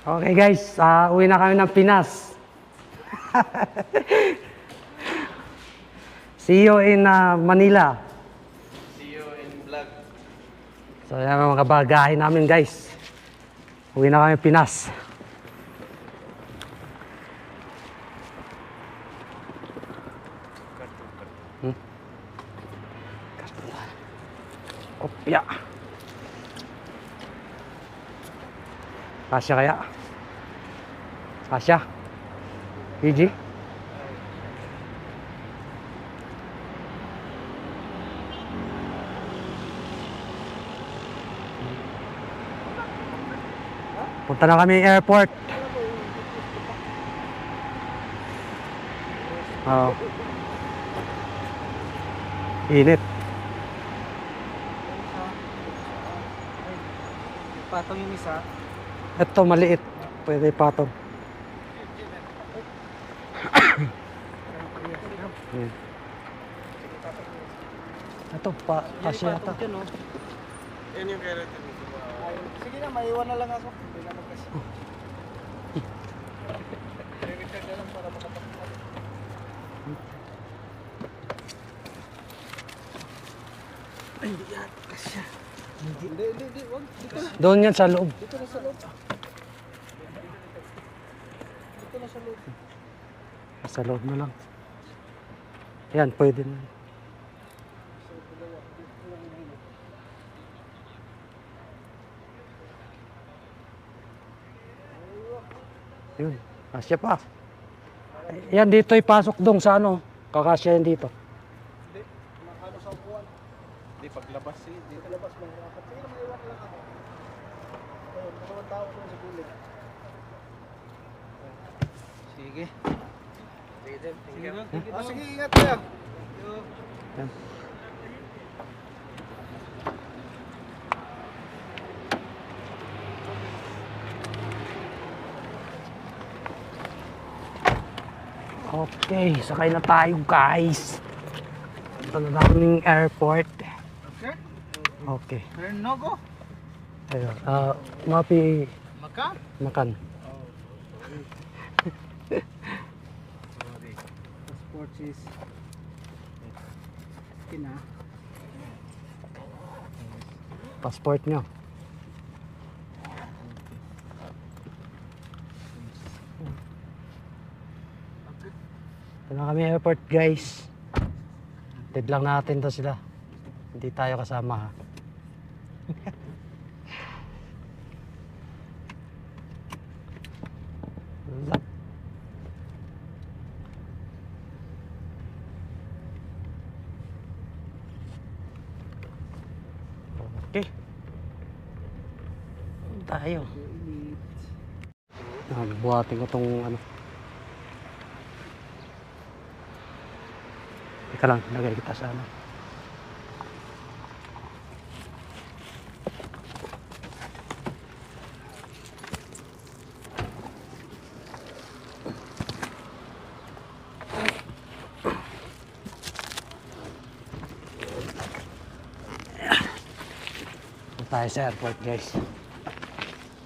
Okay guys, uwi na kami ng Pinas. See you in Manila. See you in vlog. So yan ang mga bagahe namin guys. Uwi na kami ng Pinas. Opya. Kasya kaya? Kasya? PG? Punta na kami airport. Oo. Init. Patong yung isa. Ito maliit. Pwede patong. Yan. Ito pa kasya ata. Yan yung kaya natin. Sige na, maiwan na lang ako. Hindi na magkasi. Record na lang para makapagpapag. Ay, hindi yan. Kasya. Hindi. Wag. Dito na. Doon yan sa loob. Dito na sa loob. Dito na sa loob. Sa loob na lang. Yan, pwede na. Yun, kasya pa. Yan, dito ipasok dong sa ano. Kakasya yan dito. Hindi. Makano sa upuan. Hindi, paglabas eh. Dito labas mo. Sige na, maiwan na lang ako. Ayun, dalawang tao doon sa gulid. Sige. Sige lang. Sige, ingat kayo. Yan. Okay, sakay na tayo guys. Ito na daming airport. Okay. Okay. Turn no go. Ayun. Mapi Maka? makan. Passport is kina. Passport nyo. Ito na kami airport guys. Dead lang natin to sila. Hindi tayo kasama ha. Lap. Okay. Tayo. Buhatin ko tong ano. Teka lang, lagay kita sa ano. Tayo sa airport guys.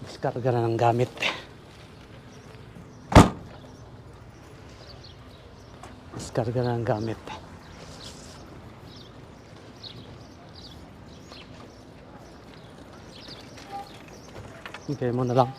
Diskarga na ng gamit. Diskarga na ng gamit. Okay mo na lang.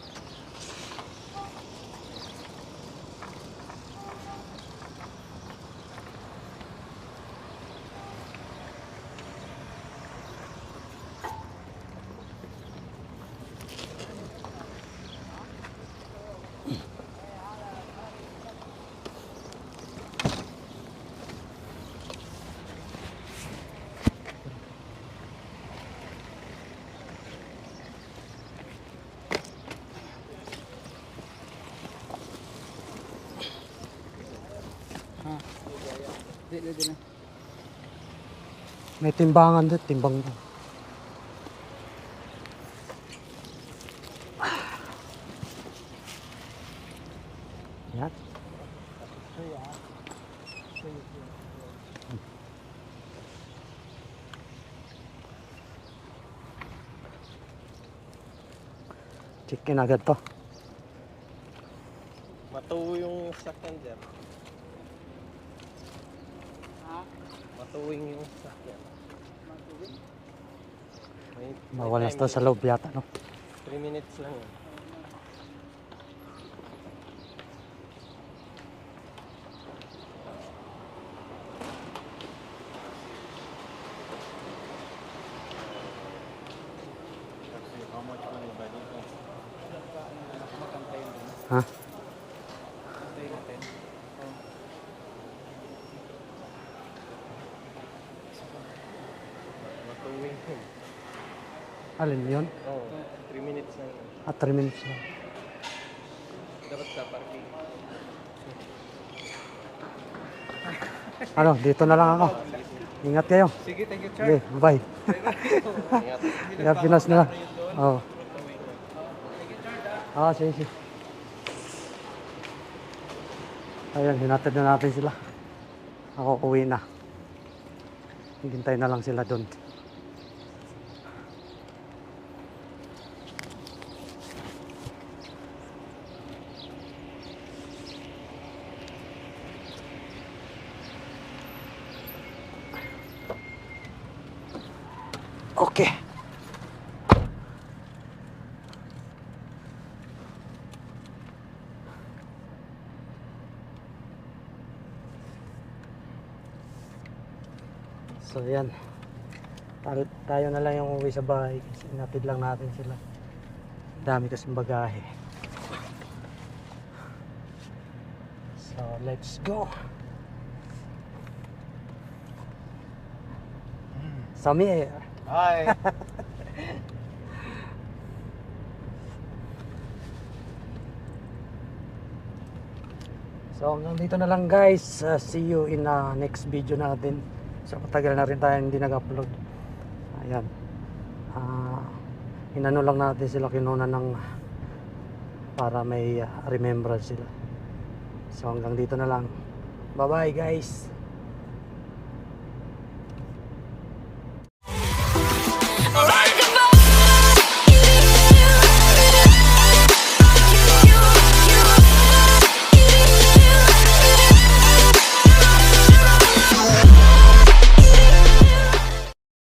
Di na. May timbangan doon, timbang. Yan. Chicken agad to. Matuwi yung sakyan dyan. Ha? Matuwing yung sakyan. Matuwing? May Mawalas time daw sa loob yata, no? 3 minutes lang yun. Kasi how much money ba dito? Makantayin din. Ha? Kantayin natin. Matuwing yun. Alin yun? Oo, 3 minutes lang yun. At 3 minutes lang. Dapat sa parking. Ano, dito na lang ako. Ingat kayo. Sige, thank you, Okay, bye. Ingat. Ingat Pinas nila. Oo. Matuwing yun. Ah, sige, sige. Ayan, hinatid na natin sila. Ako uwi na. Hintay na lang sila doon. Okay. So yan. Tayo na lang yung uwi sa bahay kasi inatid lang natin sila. Dami kasing bagahe. So let's go. Samir. Hi! So hanggang dito na lang guys. See you in next video natin. So matagal na rin tayo hindi nag-upload. Ayan. Inano lang natin sila, kinuna ng para may remembrance sila. So hanggang dito na lang. Bye bye guys.